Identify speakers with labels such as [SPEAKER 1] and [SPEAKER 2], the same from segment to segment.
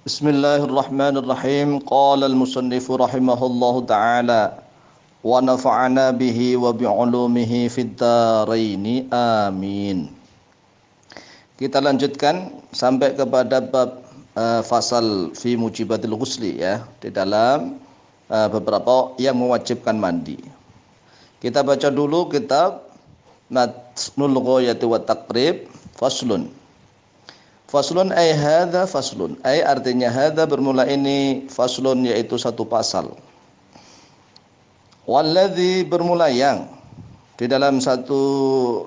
[SPEAKER 1] Bismillahirrahmanirrahim. Qala al-musannif rahimahullahu ta'ala wa nafa'ana bihi wa bi'ulumihi fid dharaini amin. Kita lanjutkan sampai kepada bab fasal fi mujibatil ghusli, ya, di dalam beberapa yang mewajibkan mandi. Kita baca dulu kitab Matnul Ghayati wa Taqrib. Faslun ay hadza faslun, ay artinya hadza bermula ini, faslun yaitu satu pasal. Walladzi bermula yang, di dalam satu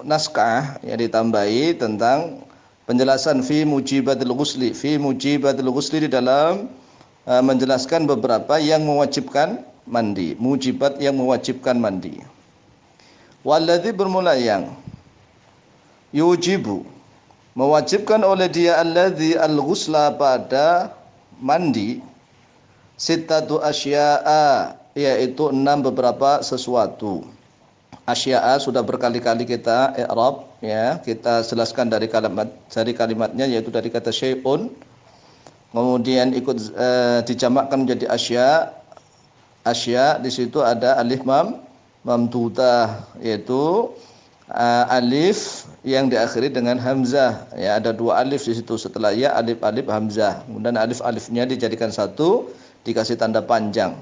[SPEAKER 1] naskah yang ditambahi tentang penjelasan fi mujibatil ghusli. Fi mujibatil ghusli di dalam menjelaskan beberapa yang mewajibkan mandi, mujibat yang mewajibkan mandi. Walladzi bermula yang, yujibu mewajibkan oleh dia alladzi al-ghusla pada mandi, sittatu asya'a yaitu 6 beberapa sesuatu. Asya'a sudah berkali-kali kita i'rab, ya, kita jelaskan dari kalimatnya, yaitu dari kata syai'un, kemudian ikut dijamakkan menjadi asya. Di situ ada alif mamdudah, yaitu alif yang diakhiri dengan hamzah, ya, ada 2 alif di situ. Setelah ya alif hamzah, kemudian alifnya dijadikan satu, dikasih tanda panjang.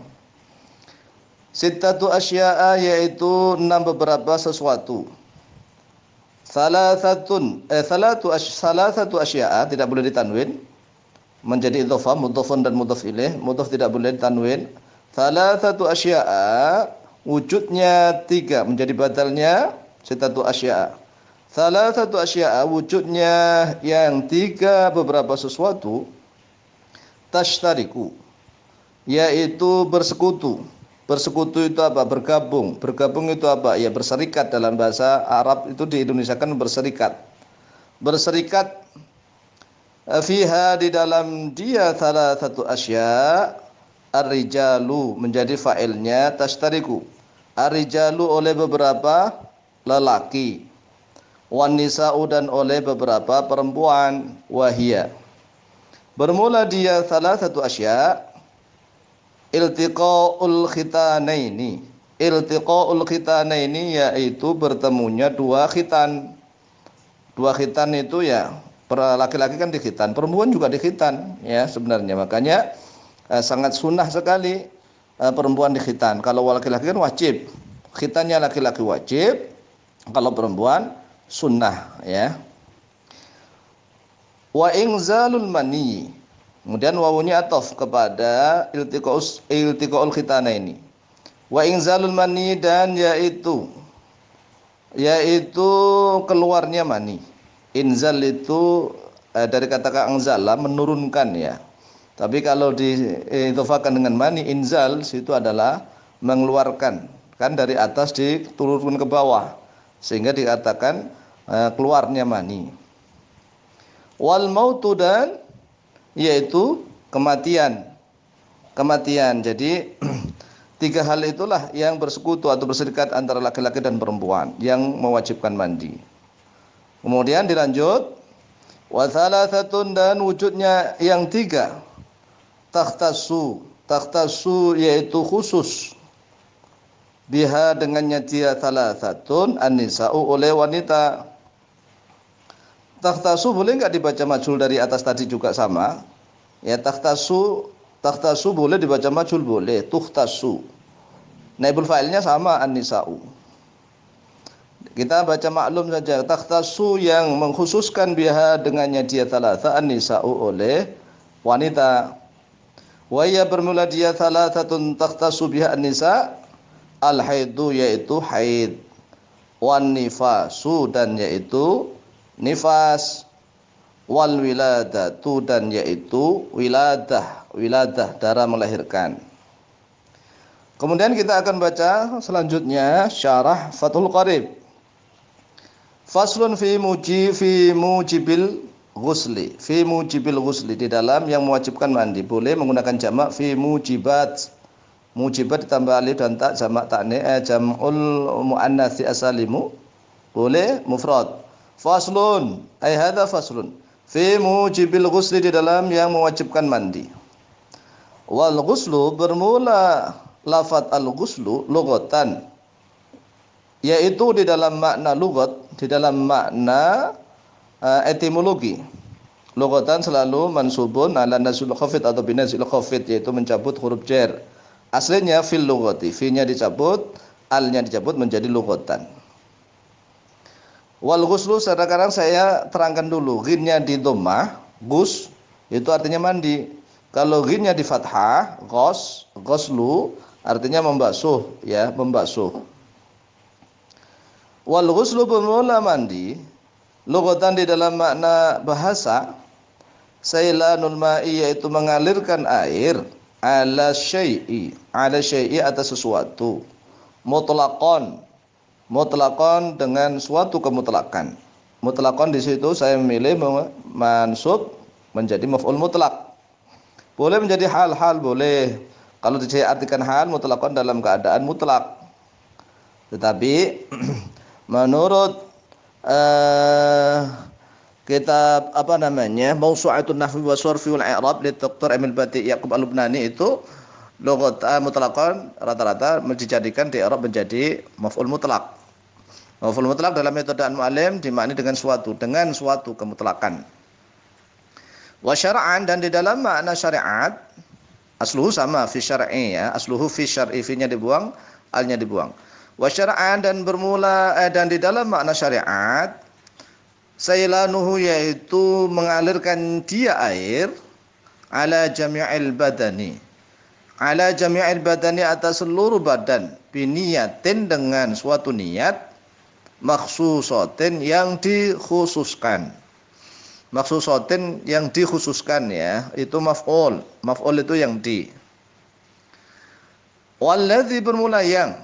[SPEAKER 1] Sittatu asya'a yaitu 6 beberapa sesuatu. Salasatu asya'a tidak boleh ditanwin menjadi idhofah, mudhofun dan mudhof ilaih. Mudhof tidak boleh ditanwin. Salasatu asya'a wujudnya 3 menjadi badalnya sittatu asya'a. Salasatu asya'a wujudnya yang 3 beberapa sesuatu. Tashtariku yaitu bersekutu. Bersekutu itu apa? Bergabung. Bergabung itu apa? Ya, berserikat. Dalam bahasa Arab itu diindonesiakan berserikat. Berserikat fiha di dalam dia salasatu asya'. Ar-rijalu menjadi fa'ilnya tashtariku. Ar-rijalu oleh beberapa lelaki, wan nisa'u dan oleh beberapa perempuan, wahia bermula dia salasatu asya'. Iltiqa'ul khitanaini. Iltiqa'ul khitanaini yaitu bertemunya 2 khitan. 2 khitan itu, ya, laki-laki kan dikhitan, perempuan juga dikhitan, ya, sebenarnya. Makanya sangat sunnah sekali perempuan dikhitan. Kalau laki-laki kan wajib, khitannya laki-laki wajib, kalau perempuan sunnah, ya. Wa inzalul mani, kemudian wawunya ataf kepada iltiqaul khitana ini. Wa inzalul mani dan yaitu keluarnya mani. Inzal itu dari kata anzala, menurunkan, ya. Tapi kalau diidhofahkan dengan mani, inzal itu adalah mengeluarkan, kan dari atas diturunkan ke bawah, sehingga dikatakan keluarnya mani. Wal mautu dan yaitu kematian. Jadi 3 hal itulah yang bersekutu atau berserikat antara laki-laki dan perempuan yang mewajibkan mandi. Kemudian dilanjut, wa thalathatun dan wujudnya yang 3. Takhtasu yaitu khusus, biha dengannya dia thalathatun an-nisa'u oleh wanita. Takhtasu boleh enggak dibaca majhul dari atas tadi juga sama, ya. Takhtasu boleh dibaca majhul, boleh. Tukhtasu naibul fa'ilnya sama, an-nisa'u. Kita baca maklum saja. Takhtasu yang mengkhususkan biha dengannya dia thalatha, an-nisa'u oleh wanita. Wa ya bermula dia thalathatun takhtasu biha an-nisa'. Al-haidu yaitu haid, wan nifasu dan yaitu nifas, wal wiladatu dan yaitu wiladah darah melahirkan. Kemudian kita akan baca selanjutnya syarah Fathul Qarib. Faslun fi mujibil ghusli. Fi mujibil ghusli di dalam yang mewajibkan mandi. Boleh menggunakan jamak fi mujibat. Mujibat ditambah alif dan ta, jamak ta'ni, jam'ul muannats asalimu, boleh mufrad. Faslun ay hadza faslun. Fi mujibil ghusli, di dalam yang mewajibkan mandi. Wal ghuslu, bermula lafat al ghuslu lughatan, yaitu di dalam makna lughat, di dalam makna etimologi. Lughatan selalu mansubun ala nasul khafid atau binazil khafid, yaitu mencabut huruf jar. Aslinya fil lughati, fi-nya dicabut, al-nya dicabut menjadi lughatan. Wal ghuslu, sekarang saya terangkan dulu. Ghinnya di dhammah, ghus itu artinya mandi. Kalau ghinnya di fathah, ghuslu artinya membasuh, ya, membasuh. Wal ghuslu, bermula mandi, lughatan di dalam makna bahasa, sailanul ma'i, yaitu mengalirkan air, ala syai'i atas sesuatu, mutlaqan dengan suatu kemutlakan. Mutlaqan di situ saya memilih mansub menjadi maf'ul mutlaq. Boleh menjadi hal-hal, boleh. Kalau diartikan hal, mutlaqan dalam keadaan mutlak. Tetapi menurut kitab Mawsu'atun Nahwi wa Sharfi wal I'rab li Dr. Emil Bati Yaqub Al-Lubnani, itu lughat mutlaqan rata-rata dijadikan di i'rab menjadi maf'ul mutlaq. Maf'ul mutlaq dalam metode al-mu'allim dimaknai dengan suatu kemutlakan. Wa syar'an, dan di dalam makna syariat, asluhu sama fi syar'i, ya, asluhu fi syar'i, fi-nya dibuang, al-nya dibuang. Wa syar'an, dan bermula dan di dalam makna syariat, sailanuhu, yaitu mengalirkan dia air, ala jami'il badani, atas seluruh badan, biniyatin, dengan suatu niat, makhsusatin, yang dikhususkan. Makhsusatin, yang dikhususkan, ya, itu maf'ul itu yang di. Walladzi, bermula yang,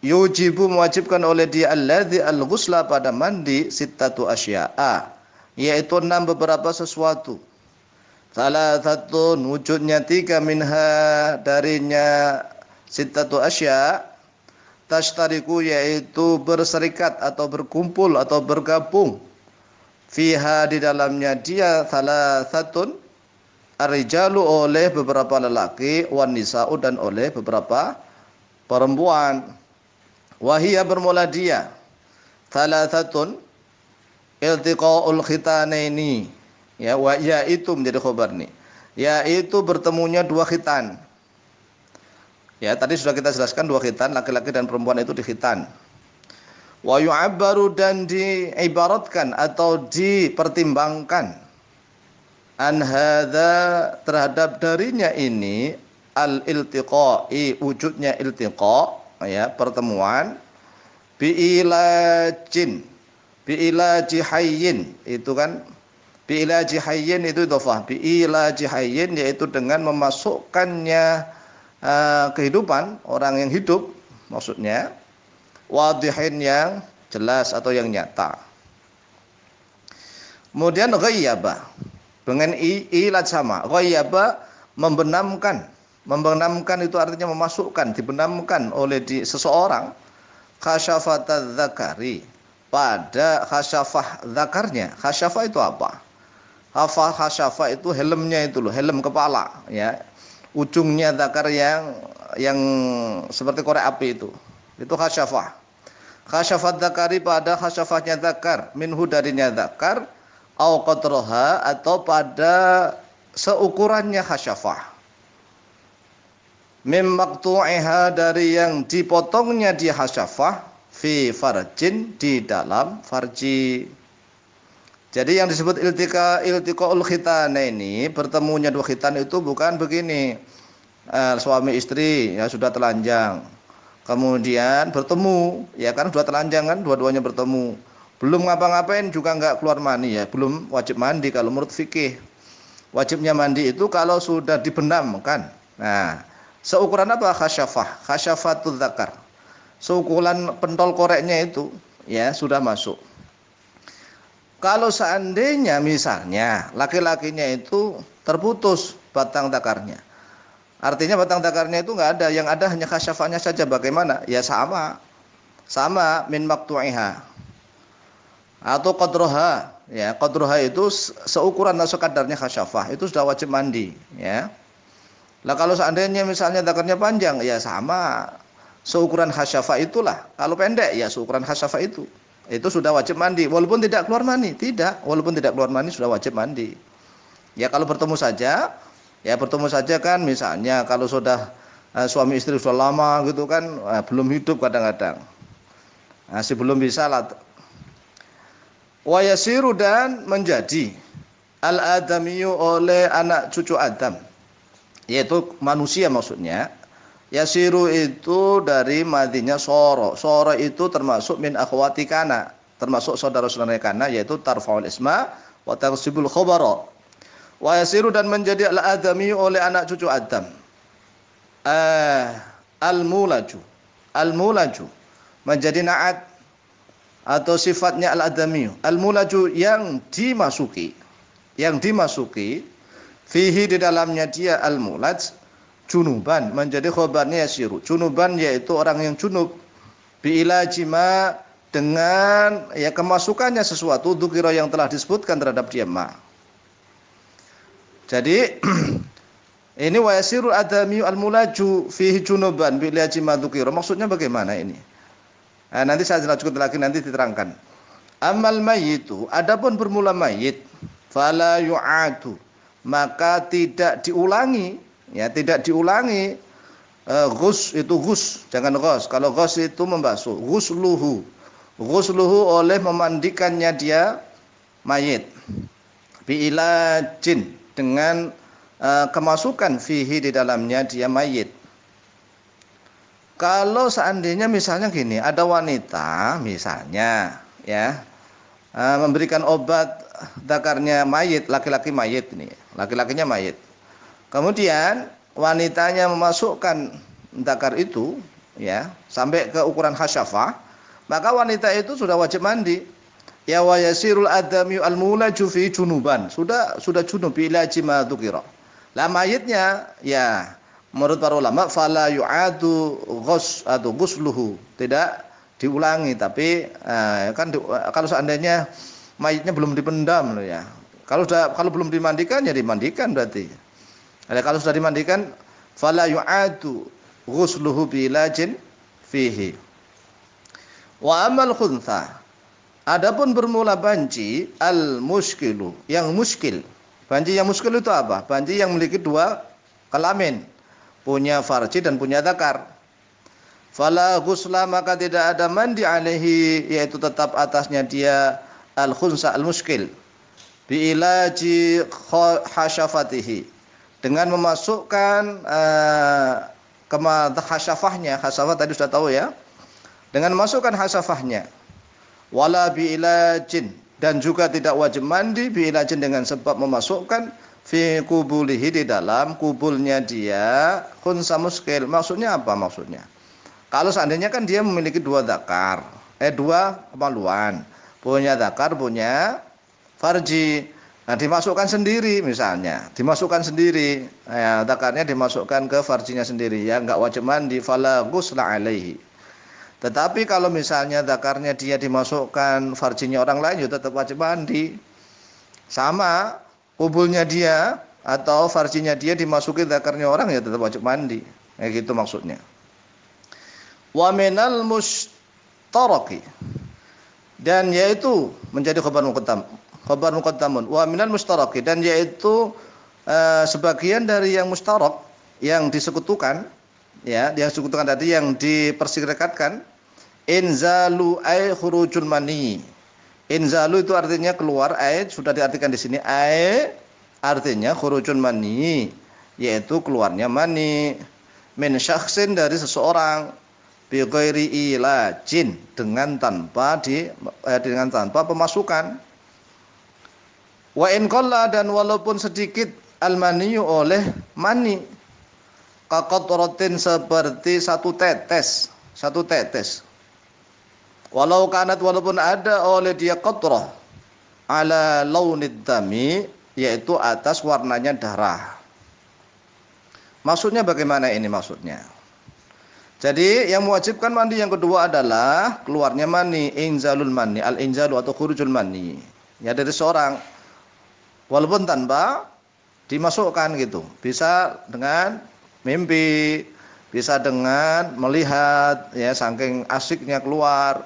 [SPEAKER 1] yujibu, mewajibkan oleh dia, alladzi al-ghusla, pada mandi, sittatu asya'a, yaitu 6 beberapa sesuatu. Salah satu wujudnya 3, minha, darinya sittatu asya, tashtariku, yaitu berserikat atau berkumpul atau bergabung, fiha, di dalamnya dia, salah satu ar-rijalu, oleh beberapa lelaki, wan nisa'u, dan oleh beberapa perempuan. Wahia, bermula dia, thalathatun iltiqaul khitanaini, ya, wa yaitu menjadi khabar nih, yaitu bertemunya 2 khitan. Ya, tadi sudah kita jelaskan 2 khitan, laki-laki dan perempuan itu dikhitan. Wa yu'abbaru, dan diibaratkan atau dipertimbangkan, an hadza, terhadap darinya ini, al iltiqai, wujudnya iltiqa, ya, pertemuan, biilajin, biilaji hayyin, itu kan biilaji hayyin, itu idhofah, biilaji hayyin, yaitu dengan memasukkannya kehidupan orang yang hidup, maksudnya wadihin, yang jelas atau yang nyata. Kemudian ghayyaba, dengan ilaj sama, ghayyaba, membenamkan itu artinya memasukkan, dibenamkan oleh seseorang, khasyafat dzakari, pada khasyafah zakarnya. Khasyafah itu apa? Khasyafah itu helmnya itu loh, helm kepala, ya, ujungnya zakar yang seperti korek api itu khasyafah. Khasyafat dzakari, pada khasyafahnya zakar, minhu, darinya zakar, au qatraha, atau pada seukurannya khasyafah, mim maqtu'iha, dari yang dipotongnya dia khasyafah, fi farjin, di dalam farji. Jadi yang disebut iltiqaul khitanaini, bertemunya 2 khitan, itu bukan begini, suami istri, ya, sudah telanjang, kemudian bertemu, ya, kan sudah telanjang kan, dua-duanya bertemu, belum ngapa-ngapain juga enggak keluar mani, ya, belum wajib mandi. Kalau menurut fikih, wajibnya mandi itu kalau sudah dibenamkan. Nah, seukuran apa? Khasyafah, khasyafatul dzakar, seukuran pentol koreknya itu, ya, sudah masuk. Kalau seandainya misalnya laki-lakinya itu terputus batang takarnya, artinya batang takarnya itu enggak ada, yang ada hanya khasyafahnya saja, bagaimana? Ya, sama min maqtu'iha. atau qadroha, ya qadroha itu seukuran atau sekadarnya khasyafah, itu sudah wajib mandi, ya. Lah kalau seandainya misalnya zakarnya panjang, ya sama seukuran khasyafah itulah. Kalau pendek ya seukuran khasyafah itu sudah wajib mandi walaupun tidak keluar mani, tidak, walaupun tidak keluar mani sudah wajib mandi. Ya kalau bertemu saja, ya bertemu saja kan, misalnya kalau sudah suami istri sudah lama gitu kan, belum hidup kadang-kadang, masih belum bisa lah. Wa yasiru, dan menjadi al-adamiyu oleh anak cucu Adam, yaitu manusia maksudnya. Yasiru itu dari madinya soro. Soro itu termasuk min akhwati kana, termasuk saudara-saudara kana, yaitu tarfaul isma wa tansibul khabara. Wa yasiru, dan menjadi al-adami oleh anak cucu Adam. Al-mulaju. Al-mulaju menjadi na'at atau sifatnya al-adami. Al-mulaju yang dimasuki. Yang dimasuki fihi di dalamnya dia al-mulaj junuban, menjadi khobarnya yasiru. Junuban yaitu orang yang junub, biilajima dengan ya kemasukannya sesuatu dzukira yang telah disebutkan terhadap dia ma. Jadi ini wa yasiru adami al-mulaju fihi junuban biilajima dzukira. Maksudnya bagaimana ini? Nah, nanti saya jelaskan lagi, nanti diterangkan. Amal mayyitu, adapun bermula mayit, fala yu'adu, maka tidak diulangi, ya tidak diulangi. Ghus itu ghus, jangan ghos. Kalau ghos itu membasuh. Ghusluhu, ghusluhu oleh memandikannya dia mayit, biilajin dengan kemasukan fihi di dalamnya dia mayit. Kalau seandainya misalnya gini, ada wanita misalnya ya memberikan obat dakarnya mayit, laki-laki mayit ini, laki-lakinya mayit. Kemudian wanitanya memasukkan dakar itu ya sampai ke ukuran khasyafah, maka wanita itu sudah wajib mandi. Ya wa yasirul adami al-mulaju fi junuban, sudah junub ila jima dzukira. Lah mayitnya ya menurut para ulama fala yu'adu ghus atau ghusluhu, tidak diulangi, tapi kan kalau seandainya mayitnya belum dipendam loh ya. Kalau belum dimandikan ya dimandikan berarti. Kalau sudah dimandikan fala yu'adu ghusluhu bilajin fihi. Wa amal khuntha, adapun bermula banci al muskilu, yang muskil. Banci yang muskil itu apa? Banci yang memiliki dua kelamin, punya farji dan punya zakar. Fala ghusla, maka tidak ada mandi alaihi, yaitu tetap atasnya dia al khunsa al muskil, bi ilaji hasyafatihi, dengan memasukkan hasyafahnya. Hasyafah tadi sudah tahu ya, dengan memasukkan hasyafahnya. Wala bi ilajin, dan juga tidak wajib mandi bi ilajin dengan sebab memasukkan fi kubulihi, di dalam kubulnya dia khunsa muskil. Maksudnya apa maksudnya? Kalau seandainya kan dia memiliki dua zakar, dua kemaluan, punya zakar, punya farji. Nah, dimasukkan sendiri misalnya, dimasukkan sendiri, ya, zakarnya dimasukkan ke farjinya sendiri, ya enggak wajib mandi, fala ghusla alaihi. Tetapi kalau misalnya zakarnya dia dimasukkan farjinya orang lain, ya tetap wajib mandi. Sama kubulnya dia atau farjinya dia dimasuki zakarnya orang, ya tetap wajib mandi. Kayak gitu maksudnya. Wa minal mustaraki, dan yaitu menjadi khabar muqaddamun. Wa minal mustaraki, dan yaitu sebagian dari yang mustarak, yang disekutukan, ya, yang disekutukan tadi, yang diperserikatkan. Inzalu ay khurujul mani. Inzalu itu artinya keluar, ay sudah diartikan di sini, ay artinya khurujul mani, yaitu keluarnya mani, min syakhsin, dari seseorang, bi ghairi ilajin, dengan tanpa pemasukan. Wa in qalla, dan walaupun sedikit al-maniyu oleh mani, kaqatratin, seperti satu tetes. Walau kanat, walaupun ada oleh dia qatrah, ala launid dami, yaitu atas warnanya darah. Maksudnya bagaimana ini maksudnya? Jadi yang mewajibkan mandi yang kedua adalah keluarnya mani, inzalul mani, al-inzalu atau khurujul mani. Ya dari seorang walaupun tanpa dimasukkan gitu. Bisa dengan mimpi, bisa dengan melihat ya saking asiknya keluar,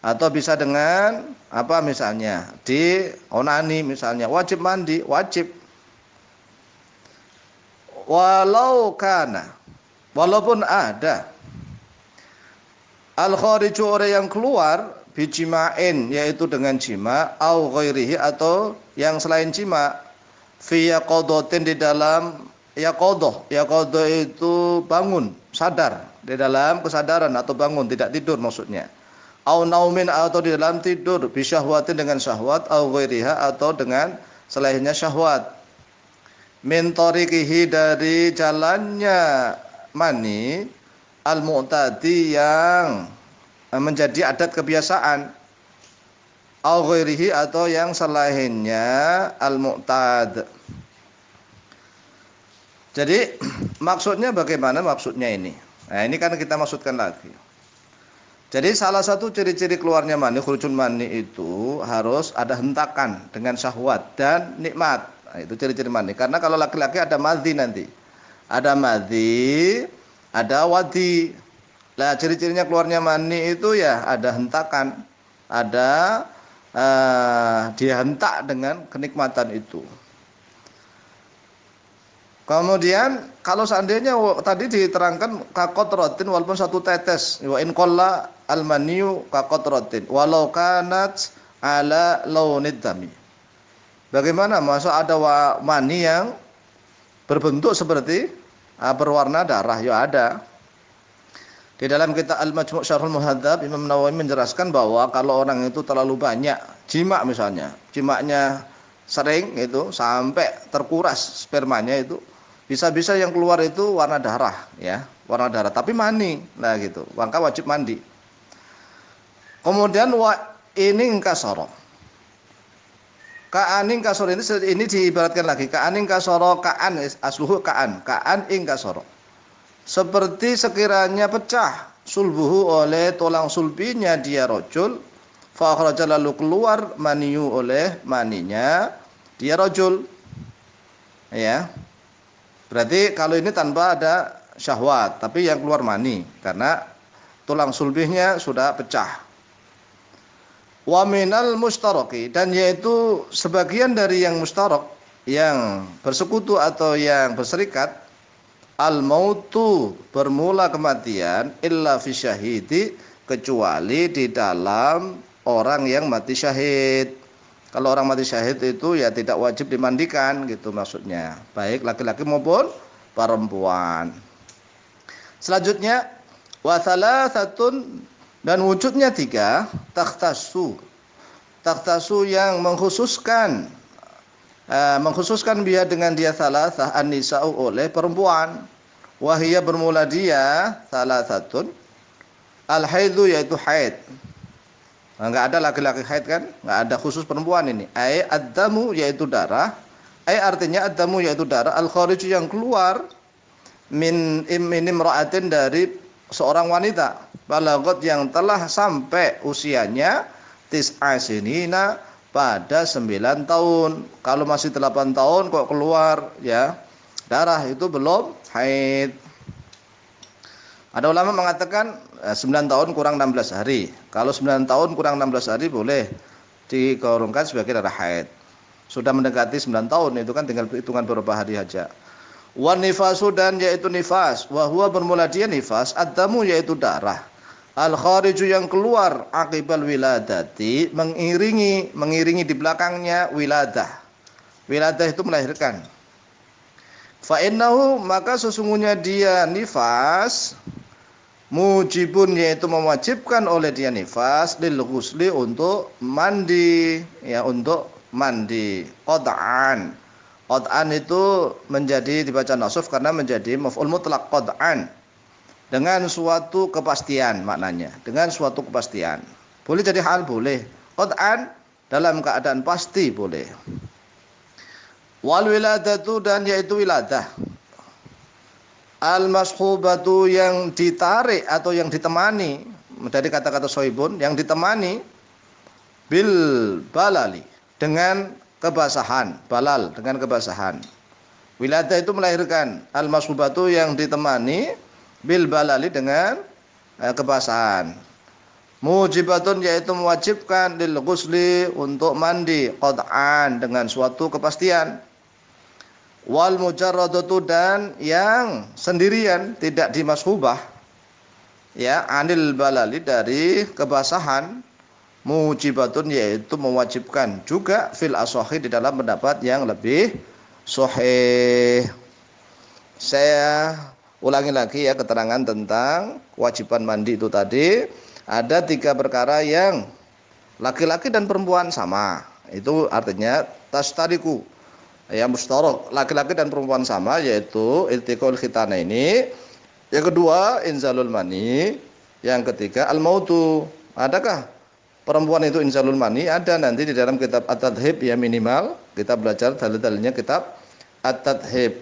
[SPEAKER 1] atau bisa dengan apa misalnya di onani misalnya, wajib mandi, wajib. Walaupun ada al-khariju orang yang keluar bijima'in yaitu dengan jima au ghairihi atau yang selain jima fi yaqadatin di dalam yaqadah itu bangun sadar di dalam kesadaran atau bangun tidak tidur maksudnya au naumin atau di dalam tidur bisyahwatin dengan syahwat au ghairiha atau dengan selainnya syahwat min tariqihi dari jalannya mani al-mu'tadi yang menjadi adat kebiasaan au ghairihi atau yang selainnya al-mu'tad. Jadi maksudnya bagaimana maksudnya ini? Nah, ini kan kita maksudkan lagi. Jadi salah satu ciri-ciri keluarnya mani, khurujul mani itu harus ada hentakan dengan syahwat dan nikmat. Nah, itu ciri-ciri mani. Karena kalau laki-laki ada madhi nanti. Ada madhi, ada wadi. Nah, ciri-cirinya keluarnya mani itu ya ada hentakan, ada dia hentak dengan kenikmatan itu. Kemudian kalau seandainya tadi diterangkan kakotrotin walaupun satu tetes, wa in qalla al-maniyu kakotrotin walau kanat ala launid dami. Bagaimana masa ada mani yang berbentuk seperti berwarna darah? Ya ada. Di dalam kitab Al-Majmu' Syarhul Muhadzab Imam Nawawi menjelaskan bahwa kalau orang itu terlalu banyak jima misalnya, jimaknya sering itu sampai terkuras spermanya itu, bisa-bisa yang keluar itu warna darah ya, warna darah tapi mani. Nah gitu. Maka wajib mandi. Kemudian wa ining kasara. Ka'aning kasara ini diibaratkan lagi. Ka'aning kasara ka'an asluhu ka'an ing kasara. Seperti sekiranya pecah sulbuhu oleh tulang sulbinya dia rojul, fa akhraja lalu keluar maniyu oleh maninya dia rojul. Ya. Berarti kalau ini tanpa ada syahwat, tapi yang keluar mani karena tulang sulbihnya sudah pecah. Wa minal mustaraki, dan yaitu sebagian dari yang mustarak, yang bersekutu atau yang berserikat, al-mautu bermula kematian illa fi syahidi kecuali di dalam orang yang mati syahid. Kalau orang mati syahid itu ya tidak wajib dimandikan gitu maksudnya, baik laki-laki maupun perempuan. Selanjutnya wa thalathatun, dan wujudnya 3 takhtassu yang mengkhususkan biha dengan dia thalathah an-nisa'u oleh perempuan. Wahia bermula dia thalathatun al-haidhu yaitu haid. Nah, enggak ada laki-laki haid kan? Enggak ada khusus perempuan ini. Ai ad-damu yaitu darah. Ai artinya ad-damu yaitu darah al-kharij yang keluar min imra'atin dari seorang wanita balagot yang telah sampai usianya tis'a sinina pada 9 tahun. Kalau masih 8 tahun kok keluar ya darah itu belum haid. Ada ulama mengatakan 9 tahun kurang 16 hari. Kalau 9 tahun kurang 16 hari boleh digolongkan sebagai darah haid. Sudah mendekati 9 tahun itu kan tinggal hitungan beberapa hari saja. Wan nifasu, dan yaitu nifas, wa huwa bermula dia nifas, ad-damu yaitu darah. Al-khariju yang keluar akibal wiladati, mengiringi di belakangnya wiladah. Wiladah itu melahirkan. Fa innahu, maka sesungguhnya dia nifas mujibun yaitu mewajibkan oleh dia nifas lil ghusli untuk mandi ya, untuk mandi. Qad'an itu menjadi dibaca nasuf karena menjadi maf'ul mutlaq qad'an, dengan suatu kepastian maknanya, dengan suatu kepastian. Boleh jadi hal, boleh qad'an dalam keadaan pasti boleh. Wal wiladatu, dan yaitu wiladah Al-mashhubatu yang ditarik atau yang ditemani, dari kata-kata sohibun, yang ditemani bil balali, dengan kebasahan. Balal dengan kebasahan. Wilada itu melahirkan. Al-mashhubatu yang ditemani bil balali dengan kebasahan. Mujibatun yaitu mewajibkan lil ghusli untuk mandi qad'an dengan suatu kepastian. Wal mujarradatu dan yang sendirian tidak dimashubah ya anil balali dari kebasahan, mujibatun yaitu mewajibkan juga fil asohi di dalam pendapat yang lebih sahih. Saya ulangi lagi ya keterangan tentang kewajiban mandi itu tadi. Ada 3 perkara yang laki-laki dan perempuan sama. Itu artinya tastariku. Ya mustarok, laki-laki dan perempuan sama, yaitu iltiqaul khitana ini. Yang kedua inzalul mani. Yang ketiga al mautu. Adakah perempuan itu inzalul mani? Ada nanti di dalam kitab at-tadhib ya, minimal kita belajar dalil-dalilnya kitab at-tadhib.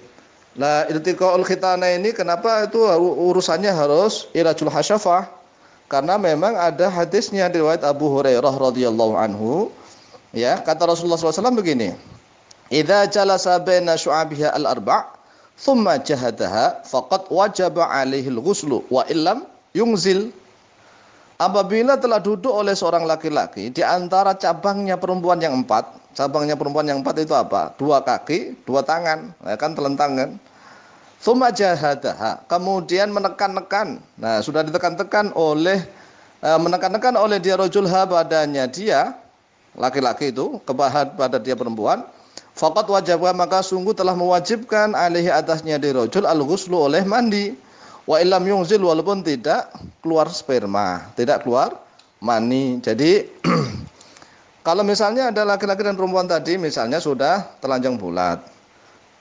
[SPEAKER 1] Nah, iltiqaul khitana ini kenapa itu urusannya harus ilajul hasyafah? Karena memang ada hadisnya di riwayat Abu Hurairah radhiyallahu anhu. Ya, kata Rasulullah SAW begini. Idza jalasa baina syu'abiha al-arba' thumma jahadaha faqad wajaba 'alaihi al-ghuslu wa illam yunzil. Apabila telah duduk oleh seorang laki-laki di antara cabangnya perempuan yang 4, cabangnya perempuan yang 4 itu apa? 2 kaki, 2 tangan, ya kan, telentang kan? Thumma jahadaha, kemudian menekan-nekan. Nah, sudah ditekan-tekan oleh menekan-nekan oleh dia rajulha, badannya dia laki-laki itu kebahat pada dia perempuan. Faqat wajibah, maka sungguh telah mewajibkan alaihi atasnya di rajul al-ghuslu oleh mandi. Wa illam yunzil, walaupun tidak keluar sperma, tidak keluar mani. Jadi kalau misalnya ada laki-laki dan perempuan tadi misalnya sudah telanjang bulat.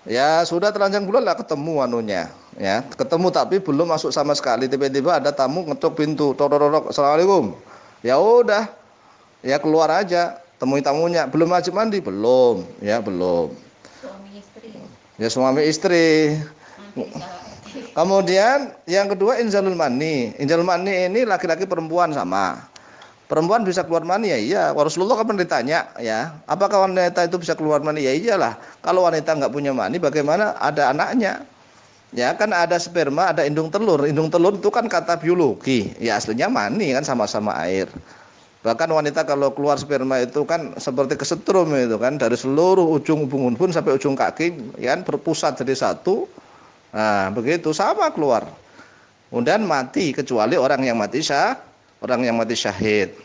[SPEAKER 1] Ya, sudah telanjang bulat lah ketemu anunya, ya. Ketemu tapi belum masuk sama sekali. Tiba-tiba ada tamu ngetuk pintu, tok-tok-tok, "Assalamualaikum." Ya udah. Ya keluar aja. Temui tamunya, belum wajib mandi? Belum, ya belum. Suami istri. Ya suami istri. Kemudian yang kedua inzalul mani. Inzalul mani ini laki-laki perempuan sama. Perempuan bisa keluar mani, ya iya. Rasulullah kan pernah ditanya, ya, apakah wanita itu bisa keluar mani? Ya iyalah. Kalau wanita nggak punya mani, bagaimana ada anaknya? Ya kan ada sperma, ada indung telur. Indung telur itu kan kata biologi. Ya aslinya mani kan, sama-sama air. Bahkan wanita kalau keluar sperma itu kan seperti kesetrum itu kan, dari seluruh ujung ubun-ubun sampai ujung kaki, ya kan, berpusat jadi satu. Nah, begitu sama keluar. Kemudian mati, kecuali orang yang mati syahid.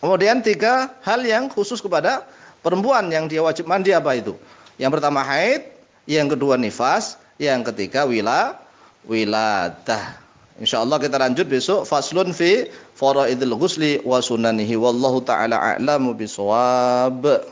[SPEAKER 1] Kemudian 3 hal yang khusus kepada perempuan yang dia wajib mandi apa itu? Yang pertama haid, yang kedua nifas, yang ketiga wiladah. Insyaallah kita lanjut besok, faslun fi faraidil ghusli wa sunanihi, wallahu taala a'lamu bisawab.